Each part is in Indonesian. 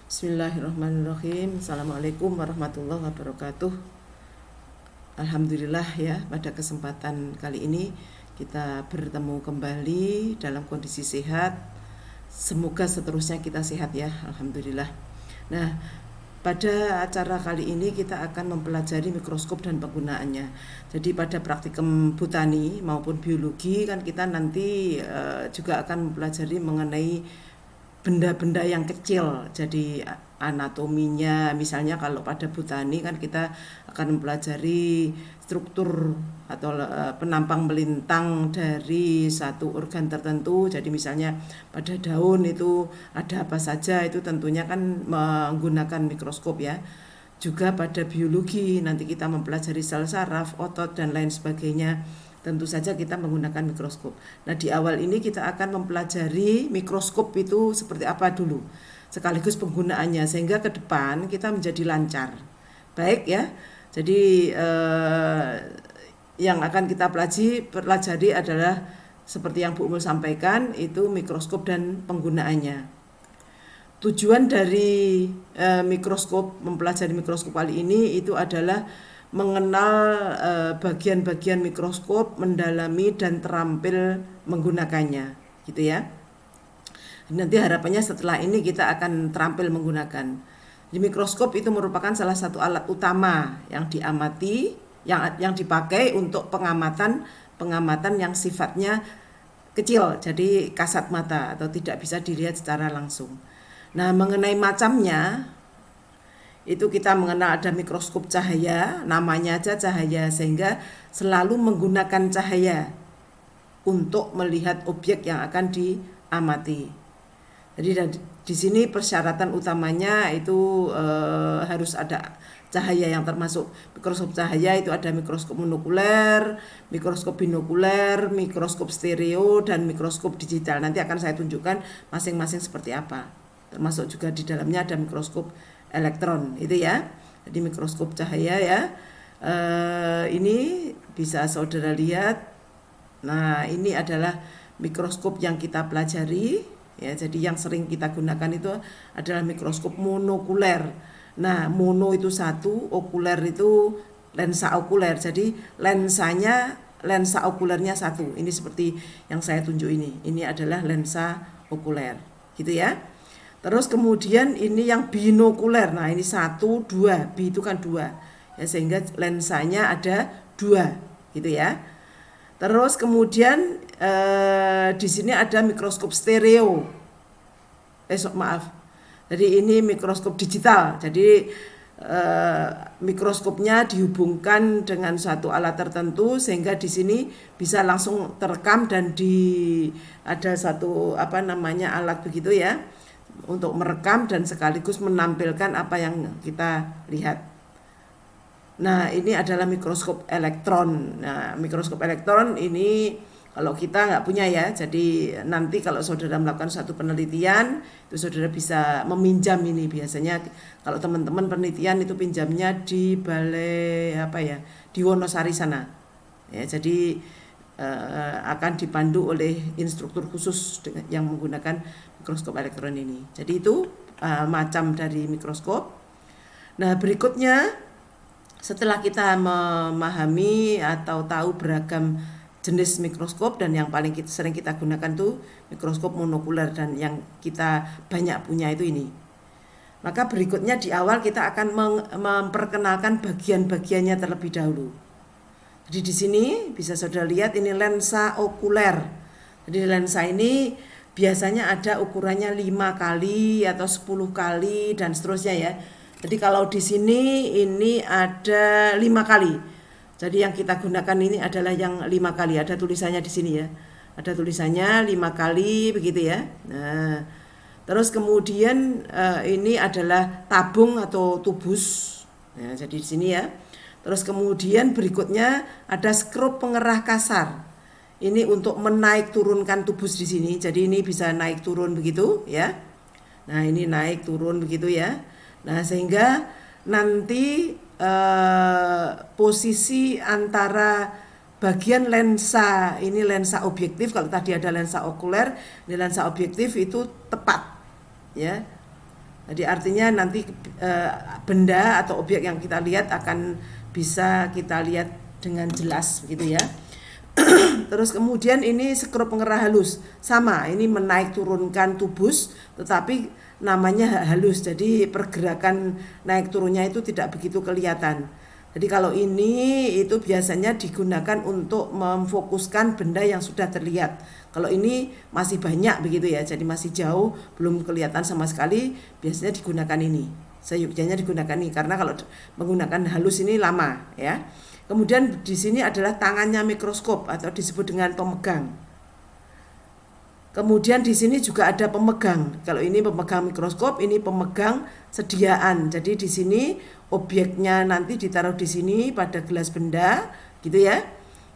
Bismillahirrahmanirrahim. Assalamualaikum warahmatullahi wabarakatuh. Alhamdulillah ya, pada kesempatan kali ini kita bertemu kembali dalam kondisi sehat. Semoga seterusnya kita sehat ya, alhamdulillah. Nah, pada acara kali ini kita akan mempelajari mikroskop dan penggunaannya. Jadi pada praktikum botani maupun biologi kan kita nanti juga akan mempelajari mengenai benda-benda yang kecil. Jadi anatominya, misalnya kalau pada botani kan kita akan mempelajari struktur atau penampang melintang dari satu organ tertentu. Jadi misalnya pada daun itu ada apa saja, itu tentunya kan menggunakan mikroskop ya. Juga pada biologi nanti kita mempelajari sel saraf, otot dan lain sebagainya. Tentu saja kita menggunakan mikroskop. Nah, di awal ini kita akan mempelajari mikroskop itu seperti apa dulu, sekaligus penggunaannya, sehingga ke depan kita menjadi lancar. Baik ya, jadi yang akan kita pelajari adalah seperti yang Bu Umul sampaikan, itu mikroskop dan penggunaannya. Tujuan dari mempelajari mikroskop kali ini itu adalah mengenal bagian-bagian mikroskop, mendalami dan terampil menggunakannya, gitu ya. Nanti harapannya setelah ini kita akan terampil menggunakan. Di mikroskop itu merupakan salah satu alat utama yang diamati, yang dipakai untuk pengamatan yang sifatnya kecil, jadi kasat mata atau tidak bisa dilihat secara langsung. Nah, mengenai macamnya, itu kita mengenal ada mikroskop cahaya, namanya aja cahaya, sehingga selalu menggunakan cahaya untuk melihat objek yang akan diamati. Jadi di sini persyaratan utamanya itu harus ada cahaya yang termasuk mikroskop cahaya. Itu ada mikroskop monokuler, mikroskop binokuler, mikroskop stereo, dan mikroskop digital. Nanti akan saya tunjukkan masing-masing seperti apa. Termasuk juga di dalamnya ada mikroskop elektron itu ya. Jadi mikroskop cahaya ya, ini bisa saudara lihat. Nah, ini adalah mikroskop yang kita pelajari ya. Jadi yang sering kita gunakan itu adalah mikroskop monokuler. Nah, mono itu satu, okuler itu lensa okuler. Jadi lensa okulernya satu. Ini seperti yang saya tunjuk ini. Ini adalah lensa okuler gitu ya. Terus kemudian ini yang binokuler. Nah, ini 1, 2, B itu kan 2 ya, sehingga lensanya ada 2 gitu ya. Terus kemudian di sini ada mikroskop stereo. Maaf. Jadi ini mikroskop digital. Jadi mikroskopnya dihubungkan dengan suatu alat tertentu sehingga di sini bisa langsung terekam dan ada satu alat begitu ya, untuk merekam dan sekaligus menampilkan apa yang kita lihat. Nah, ini adalah mikroskop elektron. Nah, mikroskop elektron ini kalau kita nggak punya ya, jadi nanti kalau saudara melakukan suatu penelitian, itu saudara bisa meminjam ini. Biasanya kalau teman-teman penelitian itu pinjamnya di balai di Wonosari sana. Ya, jadi akan dipandu oleh instruktur khusus yang menggunakan mikroskop elektron ini. Jadi itu macam dari mikroskop. Nah, berikutnya setelah kita memahami atau tahu beragam jenis mikroskop, dan yang paling sering kita gunakan tuh mikroskop monokuler dan yang kita banyak punya itu ini. Maka berikutnya di awal kita akan memperkenalkan bagian-bagiannya terlebih dahulu. Jadi di sini bisa saudara lihat ini lensa okuler. Jadi lensa ini biasanya ada ukurannya 5 kali atau 10 kali dan seterusnya ya. Jadi kalau di sini ini ada 5 kali. Jadi yang kita gunakan ini adalah yang 5 kali. Ada tulisannya di sini ya. Ada tulisannya 5 kali begitu ya. Nah, terus kemudian ini adalah tabung atau tubus. Nah, jadi di sini ya. Terus kemudian berikutnya ada skrup pengerah kasar. Ini untuk menaik turunkan tubus di sini. Jadi ini bisa naik turun begitu ya. Nah, ini naik turun begitu ya. Nah, sehingga nanti posisi antara bagian lensa, ini lensa objektif, kalau tadi ada lensa okuler, ini lensa objektif itu tepat ya. Jadi artinya nanti benda atau objek yang kita lihat akan bisa kita lihat dengan jelas begitu ya. Terus kemudian ini skru pengerah halus, sama, ini menaik turunkan tubus tetapi namanya halus, jadi pergerakan naik turunnya itu tidak begitu kelihatan. Jadi kalau ini itu biasanya digunakan untuk memfokuskan benda yang sudah terlihat. Kalau ini masih banyak begitu ya, jadi masih jauh, belum kelihatan sama sekali, biasanya digunakan ini. Seyogyanya digunakan ini karena kalau menggunakan halus ini lama ya. Kemudian di sini adalah tangannya mikroskop atau disebut dengan pemegang. Kemudian di sini juga ada pemegang. Kalau ini pemegang mikroskop, ini pemegang sediaan. Jadi di sini objeknya nanti ditaruh di sini pada gelas benda, gitu ya.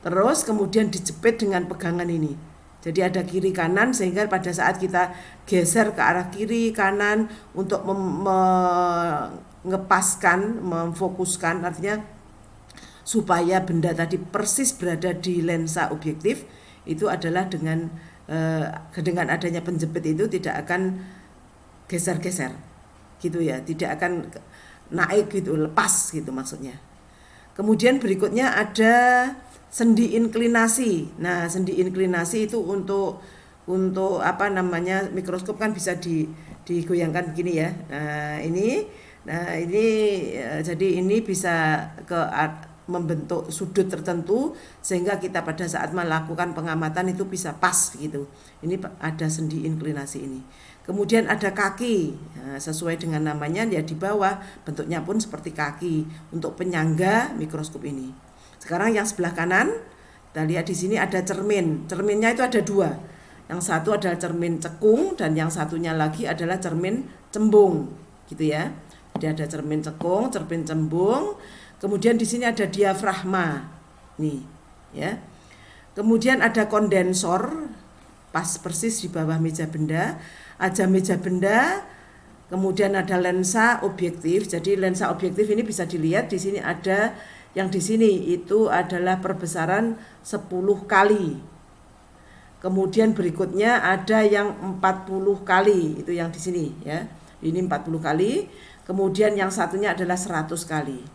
Terus kemudian dijepit dengan pegangan ini. Jadi ada kiri kanan sehingga pada saat kita geser ke arah kiri kanan untuk mengepaskan, memfokuskan, artinya supaya benda tadi persis berada di lensa objektif, itu adalah dengan adanya penjepit itu tidak akan geser-geser gitu ya, tidak akan naik gitu, lepas gitu maksudnya. Kemudian berikutnya ada sendi inklinasi. Nah, sendi inklinasi itu untuk apa namanya, mikroskop kan bisa digoyangkan begini ya. Nah ini jadi ini bisa membentuk sudut tertentu sehingga kita pada saat melakukan pengamatan itu bisa pas gitu. Ini ada sendi inklinasi ini. Kemudian ada kaki, nah, sesuai dengan namanya ya, di bawah bentuknya pun seperti kaki untuk penyangga mikroskop ini. Sekarang yang sebelah kanan, kita lihat di sini ada cermin. Cerminnya itu ada dua. Yang satu adalah cermin cekung dan yang satunya lagi adalah cermin cembung, gitu ya. Jadi ada cermin cekung, cermin cembung. Kemudian di sini ada diafragma, nih, ya. Kemudian ada kondensor, pas persis di bawah meja benda. Ada meja benda, kemudian ada lensa objektif. Jadi lensa objektif ini bisa dilihat di sini ada yang di sini itu adalah perbesaran 10 kali. Kemudian berikutnya ada yang 40 kali, itu yang di sini ya. Ini 40 kali. Kemudian yang satunya adalah 100 kali.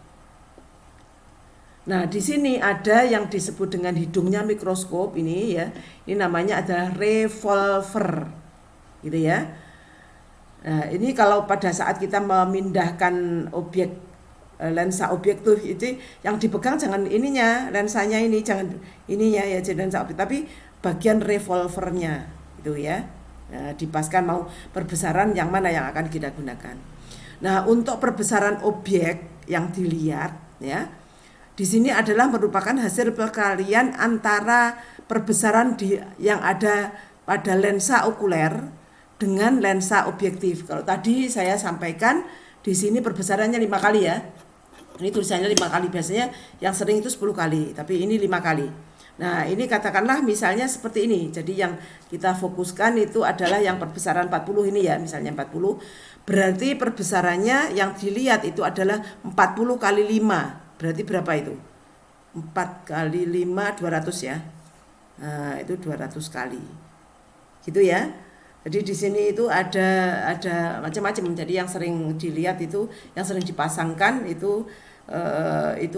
Nah, di sini ada yang disebut dengan hidungnya mikroskop ini ya. Ini namanya adalah revolver. Gitu ya. Nah, ini kalau pada saat kita memindahkan objek lensa objektif itu yang dipegang jangan ininya, lensanya ini, jangan ininya ya, jadi lensa objektif, tapi bagian revolvernya itu ya. Nah, dipaskan mau perbesaran yang mana yang akan kita gunakan. Nah, untuk perbesaran objek yang dilihat ya, di sini adalah merupakan hasil perkalian antara perbesaran yang ada pada lensa okuler dengan lensa objektif. Kalau tadi saya sampaikan di sini perbesarannya 5 kali ya. Ini tulisannya 5 kali, biasanya yang sering itu 10 kali, tapi ini 5 kali. Nah, ini katakanlah misalnya seperti ini. Jadi yang kita fokuskan itu adalah yang perbesaran 40 ini ya, misalnya 40. Berarti perbesarannya yang dilihat itu adalah 40 kali 5. Berarti berapa itu? 4 kali 5, 200 ya. Nah, itu 200 kali. Gitu ya. Jadi di sini itu ada macam-macam. Jadi yang sering dilihat itu, yang sering dipasangkan itu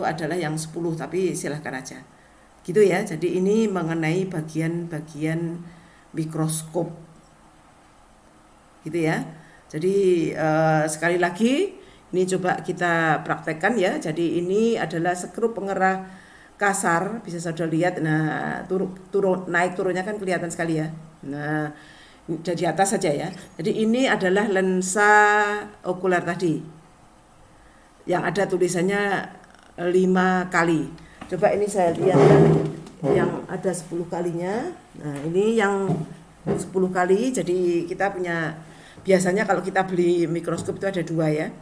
adalah yang 10, tapi silahkan aja. Gitu ya. Jadi ini mengenai bagian-bagian mikroskop. Gitu ya. Jadi sekali lagi ini coba kita praktekkan ya. Jadi ini adalah skru pengerah kasar, bisa saudara lihat. Nah, naik turunnya kan kelihatan sekali ya. Nah, dari atas saja ya. Jadi ini adalah lensa okuler tadi yang ada tulisannya 5 kali. Coba ini saya lihat yang ada 10 kalinya. Nah, ini yang 10 kali. Jadi kita punya, biasanya kalau kita beli mikroskop itu ada 2 ya.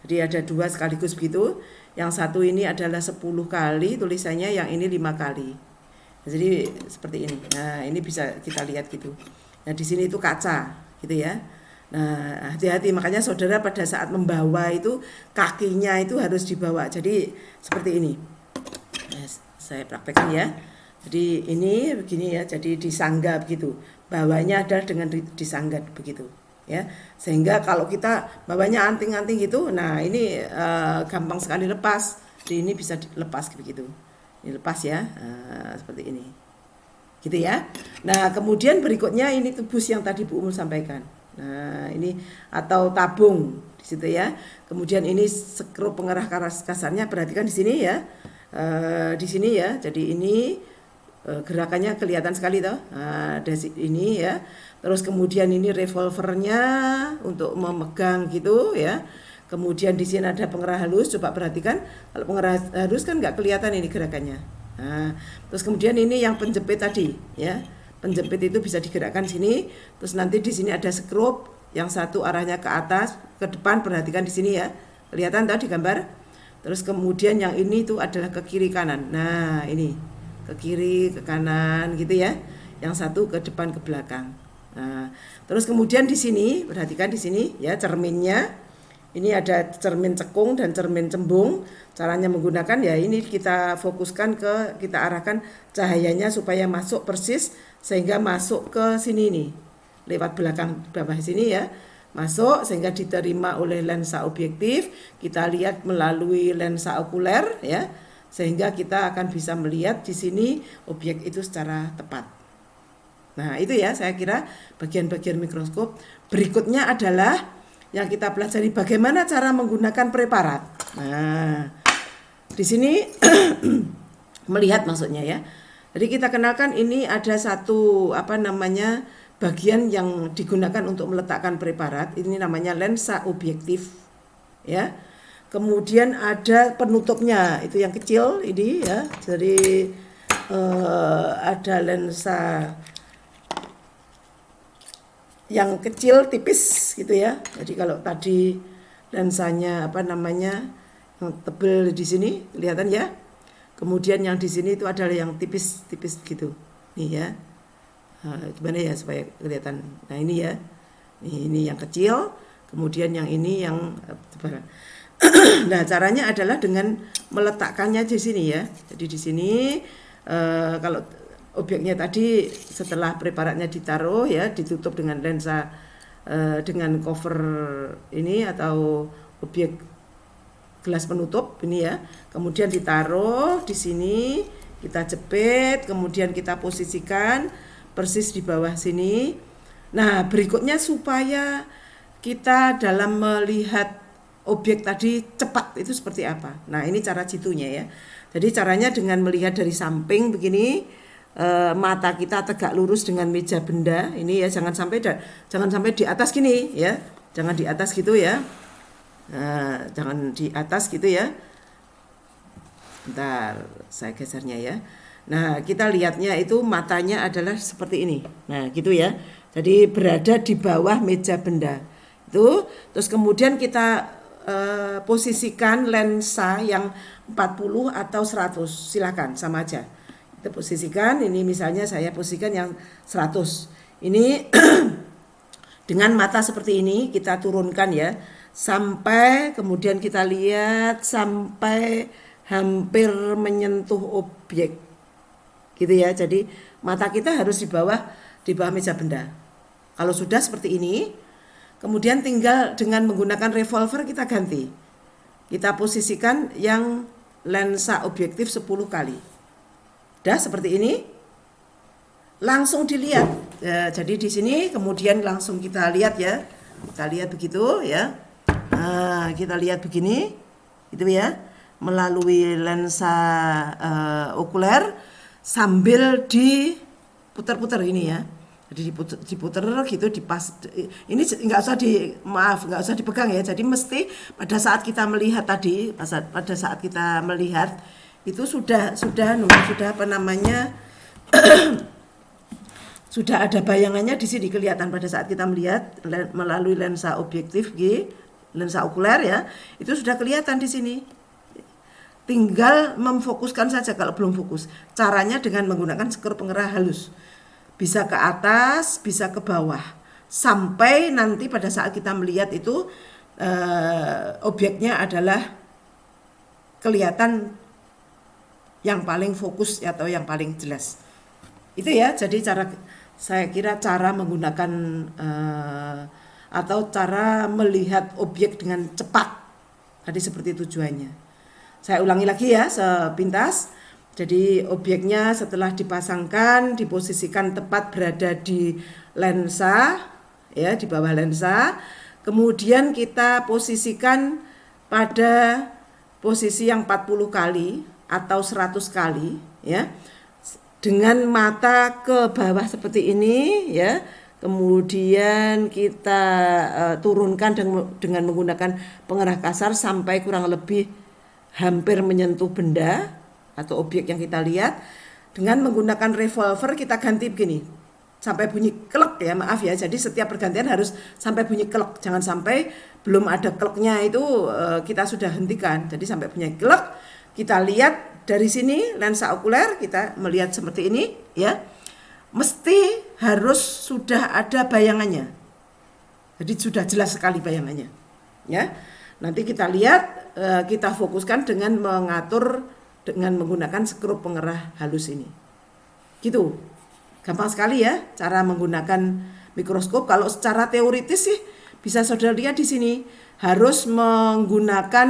Jadi ada 2 sekaligus begitu. Yang satu ini adalah 10 kali tulisannya, yang ini 5 kali. Jadi seperti ini. Nah, ini bisa kita lihat gitu. Nah, di sini itu kaca gitu ya. Nah, hati-hati, makanya saudara pada saat membawa itu kakinya itu harus dibawa. Jadi seperti ini. Nah, saya praktekkan ya. Jadi ini begini ya, jadi disangga begitu. Bawahnya adalah dengan disangga begitu. ya. Sehingga kalau kita bawanya anting-anting gitu, nah ini gampang sekali lepas. Jadi ini bisa dilepas begitu. Ini lepas ya, seperti ini. Gitu ya. Nah, kemudian berikutnya ini tubus yang tadi Bu Umul sampaikan. Nah, ini atau tabung di situ ya. Kemudian ini skrup pengerah kasarnya, perhatikan di sini ya. Di sini ya. Jadi ini gerakannya kelihatan sekali toh. Nah, dari ini ya. Terus kemudian ini revolvernya untuk memegang gitu ya. Kemudian di sini ada pengerah halus, coba perhatikan. Kalau pengerah halus kan nggak kelihatan ini gerakannya. Nah, terus kemudian ini yang penjepit tadi ya. Penjepit itu bisa digerakkan sini. Terus nanti di sini ada skrup, yang satu arahnya ke atas, ke depan, perhatikan di sini ya. Kelihatan tadi gambar? Terus kemudian yang ini itu adalah ke kiri kanan. Nah, ini ke kiri, ke kanan gitu ya. Yang satu ke depan, ke belakang. Nah, terus kemudian di sini, perhatikan di sini ya cerminnya. Ini ada cermin cekung dan cermin cembung. Caranya menggunakan ya ini kita fokuskan kita arahkan cahayanya supaya masuk persis sehingga masuk ke sini nih. Lewat belakang bawah sini ya. Masuk sehingga diterima oleh lensa objektif. Kita lihat melalui lensa okuler ya. Sehingga kita akan bisa melihat di sini objek itu secara tepat. Nah, itu ya saya kira bagian-bagian mikroskop. Berikutnya adalah yang kita pelajari bagaimana cara menggunakan preparat. Nah, di sini melihat maksudnya ya. Jadi kita kenalkan ini ada satu bagian yang digunakan untuk meletakkan preparat. Ini namanya lensa objektif ya. Kemudian ada penutupnya, itu yang kecil ini ya. Jadi ada lensa yang kecil tipis gitu ya. Jadi kalau tadi lensanya yang tebal di sini kelihatan ya. Kemudian yang di sini itu adalah yang tipis-tipis gitu. Nih ya. Gimana ya supaya kelihatan. Nah, ini ya. Ini yang kecil, kemudian yang ini yang tebal. Nah, caranya adalah dengan meletakkannya di sini ya. Jadi di sini kalau objeknya tadi setelah preparatnya ditaruh ya, ditutup dengan lensa dengan cover ini atau objek gelas penutup ini ya. Kemudian ditaruh di sini, kita jepit, kemudian kita posisikan persis di bawah sini. Nah, berikutnya supaya kita dalam melihat objek tadi cepat itu seperti apa. Nah, ini cara jitunya ya. Jadi caranya dengan melihat dari samping begini, mata kita tegak lurus dengan meja benda ini ya, jangan sampai di atas gini ya, jangan di atas gitu ya, jangan di atas gitu ya. Bentar, saya gesernya ya. Nah, kita lihatnya itu matanya adalah seperti ini. Nah, gitu ya. Jadi berada di bawah meja benda itu. Terus kemudian kita posisikan lensa yang 40 atau 100, silakan sama aja. Kita posisikan, ini misalnya saya posisikan yang 100. Ini dengan mata seperti ini kita turunkan ya, sampai kemudian kita lihat sampai hampir menyentuh objek. Gitu ya. Jadi mata kita harus di bawah meja benda. Kalau sudah seperti ini, kemudian tinggal dengan menggunakan revolver kita ganti. Kita posisikan yang lensa objektif 10 kali. Dah seperti ini. Langsung dilihat. Ya, jadi di sini kemudian langsung kita lihat ya. Kita lihat begitu ya. Nah, kita lihat begini. Gitu ya. Melalui lensa okuler sambil diputar-putar ini ya. Jadi diputer gitu, ini nggak usah dipegang ya. Jadi mesti pada saat kita melihat tadi, pada saat kita melihat itu sudah sudah ada bayangannya di sini kelihatan pada saat kita melihat melalui lensa objektif lensa okuler ya, itu sudah kelihatan di sini. Tinggal memfokuskan saja kalau belum fokus. Caranya dengan menggunakan skrup pengerah halus. Bisa ke atas, bisa ke bawah. Sampai nanti pada saat kita melihat itu objeknya adalah kelihatan yang paling fokus atau yang paling jelas. Itu ya, jadi saya kira cara menggunakan atau cara melihat objek dengan cepat. Tadi seperti tujuannya. Saya ulangi lagi ya sepintas. Jadi objeknya setelah dipasangkan, diposisikan tepat berada di lensa, ya di bawah lensa. Kemudian kita posisikan pada posisi yang 40 kali atau 100 kali, ya. Dengan mata ke bawah seperti ini, ya. Kemudian kita turunkan dengan menggunakan pengerah kasar sampai kurang lebih hampir menyentuh benda atau objek yang kita lihat. Dengan menggunakan revolver kita ganti begini sampai bunyi klek, ya, maaf ya. Jadi setiap pergantian harus sampai bunyi klek. Jangan sampai belum ada kleknya itu kita sudah hentikan. Jadi sampai bunyi klek, kita lihat dari sini lensa okuler, kita melihat seperti ini, ya. Mesti harus sudah ada bayangannya. Jadi sudah jelas sekali bayangannya, ya. Nanti kita lihat, kita fokuskan dengan mengatur dengan menggunakan skrup pengerah halus ini. Gitu. Gampang sekali ya cara menggunakan mikroskop. Kalau secara teoritis sih bisa saudara lihat di sini harus menggunakan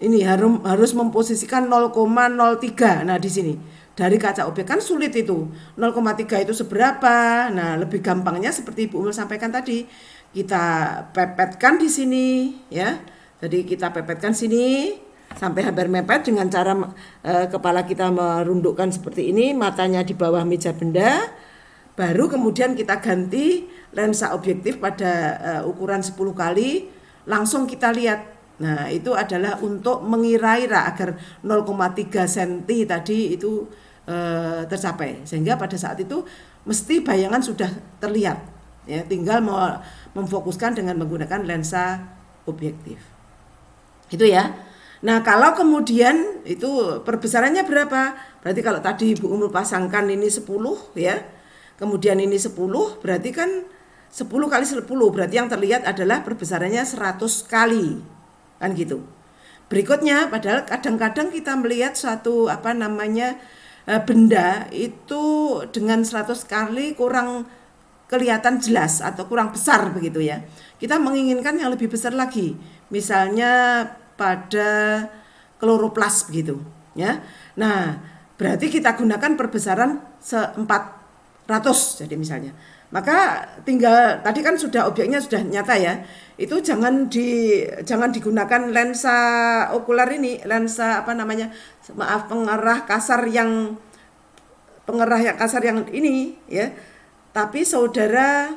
ini harus memposisikan 0,03. Nah, di sini dari kaca objek kan sulit itu. 0,3 itu seberapa? Nah, lebih gampangnya seperti Ibu Umul sampaikan tadi. Kita pepetkan di sini, ya. Jadi kita pepetkan sini sampai hampir mepet dengan cara kepala kita merundukkan seperti ini, matanya di bawah meja benda. Baru kemudian kita ganti lensa objektif pada ukuran 10 kali, langsung kita lihat. Nah, itu adalah untuk mengira-ira agar 0,3 cm tadi itu tercapai. Sehingga pada saat itu mesti bayangan sudah terlihat. Ya, tinggal memfokuskan dengan menggunakan lensa objektif. Itu ya. Nah, kalau kemudian itu perbesarannya berapa? Berarti kalau tadi Ibu Umul pasangkan ini 10, ya. Kemudian ini 10, berarti kan 10 kali 10, berarti yang terlihat adalah perbesarannya 100 kali. Kan gitu. Berikutnya, padahal kadang-kadang kita melihat suatu benda itu dengan 100 kali kurang kelihatan jelas atau kurang besar begitu ya. Kita menginginkan yang lebih besar lagi. Misalnya pada kloroplas begitu, ya. Nah, berarti kita gunakan perbesaran 400 jadi misalnya. Maka tinggal tadi kan sudah objeknya sudah nyata ya. Itu jangan digunakan lensa okuler ini, lensa pengerah kasar yang ini ya. Tapi saudara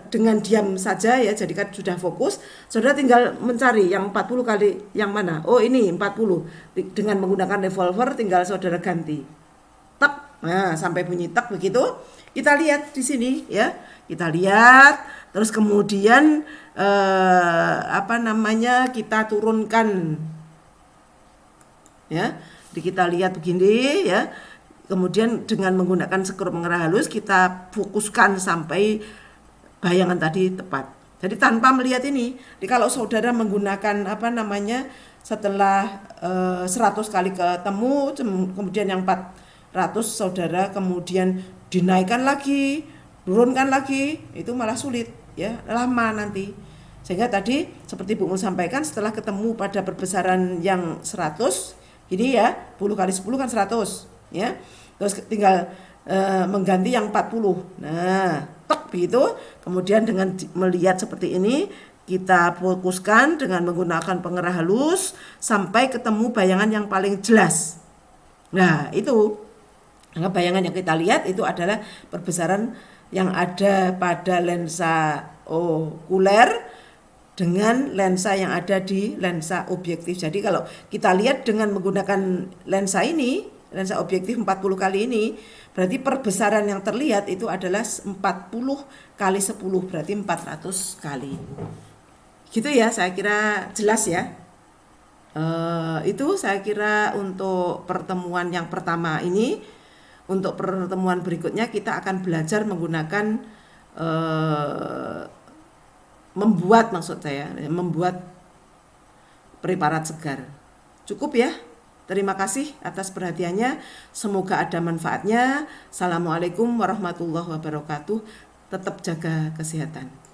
dengan diam saja ya, jadi kan sudah fokus, saudara tinggal mencari yang 40 kali yang mana. Oh, ini 40. Dengan menggunakan revolver tinggal saudara ganti. Tak. Nah, sampai bunyi tak begitu. Kita lihat di sini ya. Kita lihat terus kemudian kita turunkan ya. Jadi kita lihat begini ya. Kemudian dengan menggunakan skrup pengerah halus kita fokuskan sampai bayangan tadi tepat. Jadi tanpa melihat ini. Jadi kalau saudara menggunakan setelah 100 kali ketemu, kemudian yang 400 saudara kemudian dinaikkan lagi, turunkan lagi, itu malah sulit ya, lama nanti. Sehingga tadi seperti Bu Umul sampaikan, setelah ketemu pada perbesaran yang 100, ini ya 10 kali 10 kan 100 ya. Terus tinggal mengganti yang 40. Nah, tok begitu. Kemudian dengan melihat seperti ini, kita fokuskan dengan menggunakan pengerah halus sampai ketemu bayangan yang paling jelas. Nah, itu bayangan yang kita lihat itu adalah perbesaran yang ada pada lensa okuler dengan lensa yang ada di lensa objektif. Jadi kalau kita lihat dengan menggunakan lensa ini, lensa objektif 40 kali ini, berarti perbesaran yang terlihat itu adalah 40 kali 10, berarti 400 kali. Gitu ya, saya kira jelas ya. Itu saya kira untuk pertemuan yang pertama ini. Untuk pertemuan berikutnya kita akan belajar menggunakan membuat preparat segar. Cukup ya. Terima kasih atas perhatiannya. Semoga ada manfaatnya. Assalamualaikum warahmatullahi wabarakatuh. Tetap jaga kesehatan.